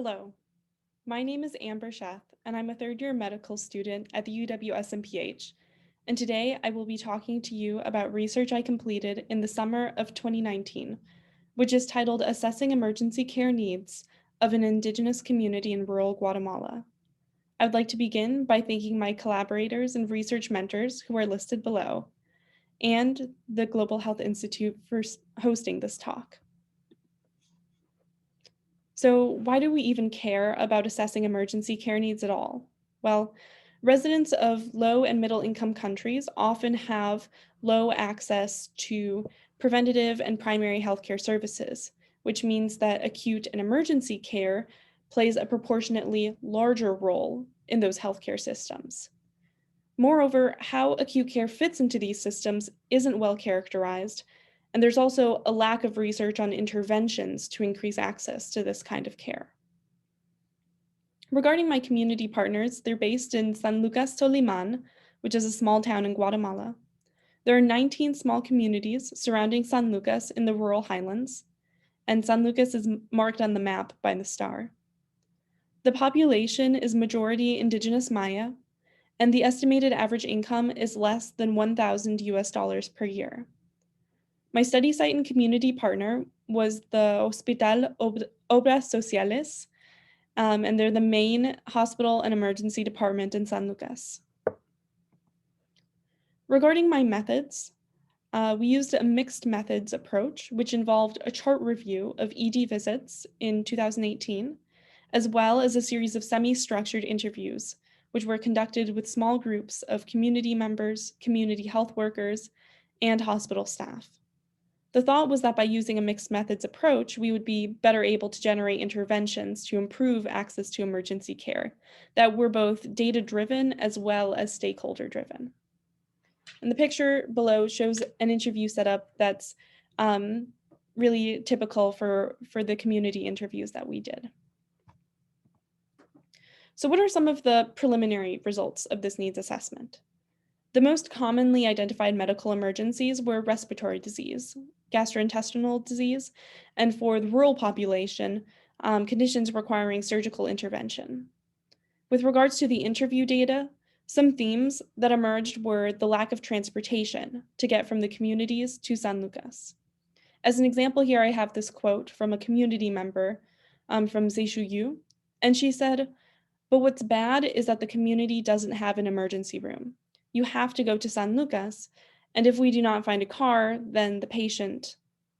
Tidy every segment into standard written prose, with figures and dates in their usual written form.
Hello, my name is Amber Sheth, and I'm a third-year medical student at the UW-SMPH. And today I will be talking to you about research I completed in the summer of 2019, which is titled Assessing Emergency Care Needs of an Indigenous Community in Rural Guatemala. I would like to begin by thanking my collaborators and research mentors who are listed below, and the Global Health Institute for hosting this talk. So, why do we even care about assessing emergency care needs at all? Well, residents of low and middle income countries often have low access to preventative and primary healthcare services, which means that acute and emergency care plays a proportionately larger role in those healthcare systems. Moreover, how acute care fits into these systems isn't well characterized, and there's also a lack of research on interventions to increase access to this kind of care. Regarding my community partners, they're based in San Lucas Toliman, which is a small town in Guatemala. There are 19 small communities surrounding San Lucas in the rural highlands, and San Lucas is marked on the map by the star. The population is majority indigenous Maya, and the estimated average income is less than 1,000 US dollars per year. My study site and community partner was the Hospital Obras Sociales, and they're the main hospital and emergency department in San Lucas. Regarding my methods, we used a mixed methods approach, which involved a chart review of ED visits in 2018, as well as a series of semi-structured interviews, which were conducted with small groups of community members, community health workers, and hospital staff. The thought was that by using a mixed methods approach, we would be better able to generate interventions to improve access to emergency care that were both data-driven as well as stakeholder-driven. And the picture below shows an interview setup that's really typical for the community interviews that we did. So what are some of the preliminary results of this needs assessment? The most commonly identified medical emergencies were respiratory disease, gastrointestinal disease, and for the rural population, conditions requiring surgical intervention. With regards to the interview data, some themes that emerged were the lack of transportation to get from the communities to San Lucas. As an example here, I have this quote from a community member from Zeshuyu, and she said, "But what's bad is that the community doesn't have an emergency room. You have to go to San Lucas, and if we do not find a car, then the patient, ...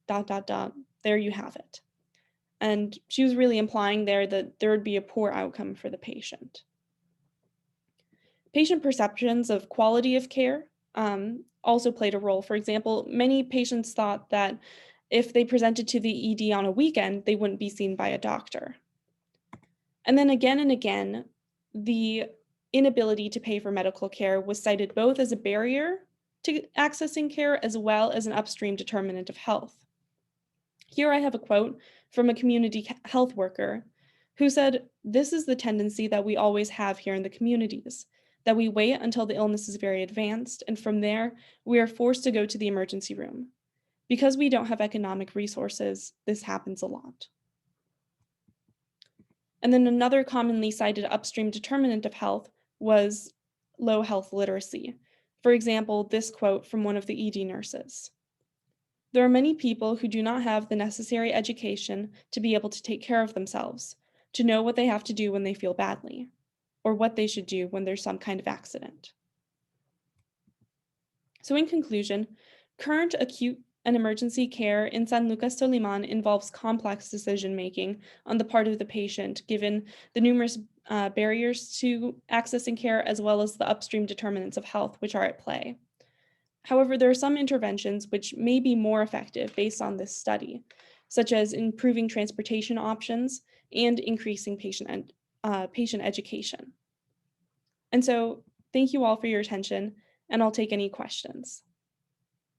there you have it." And she was really implying there that there would be a poor outcome for the patient. Patient perceptions of quality of care also played a role. For example, many patients thought that if they presented to the ED on a weekend, they wouldn't be seen by a doctor. And then again and again, the inability to pay for medical care was cited both as a barrier to accessing care as well as an upstream determinant of health. Here I have a quote from a community health worker who said, "This is the tendency that we always have here in the communities, that we wait until the illness is very advanced, and from there, we are forced to go to the emergency room. Because we don't have economic resources, this happens a lot." And then another commonly cited upstream determinant of health was low health literacy. For example, this quote from one of the ED nurses: "There are many people who do not have the necessary education to be able to take care of themselves, to know what they have to do when they feel badly, or what they should do when there's some kind of accident." So in conclusion, current acute and emergency care in San Lucas Toliman involves complex decision-making on the part of the patient, given the numerous barriers to accessing care as well as the upstream determinants of health which are at play. However, there are some interventions which may be more effective based on this study, such as improving transportation options and increasing patient education. And so, thank you all for your attention, and I'll take any questions.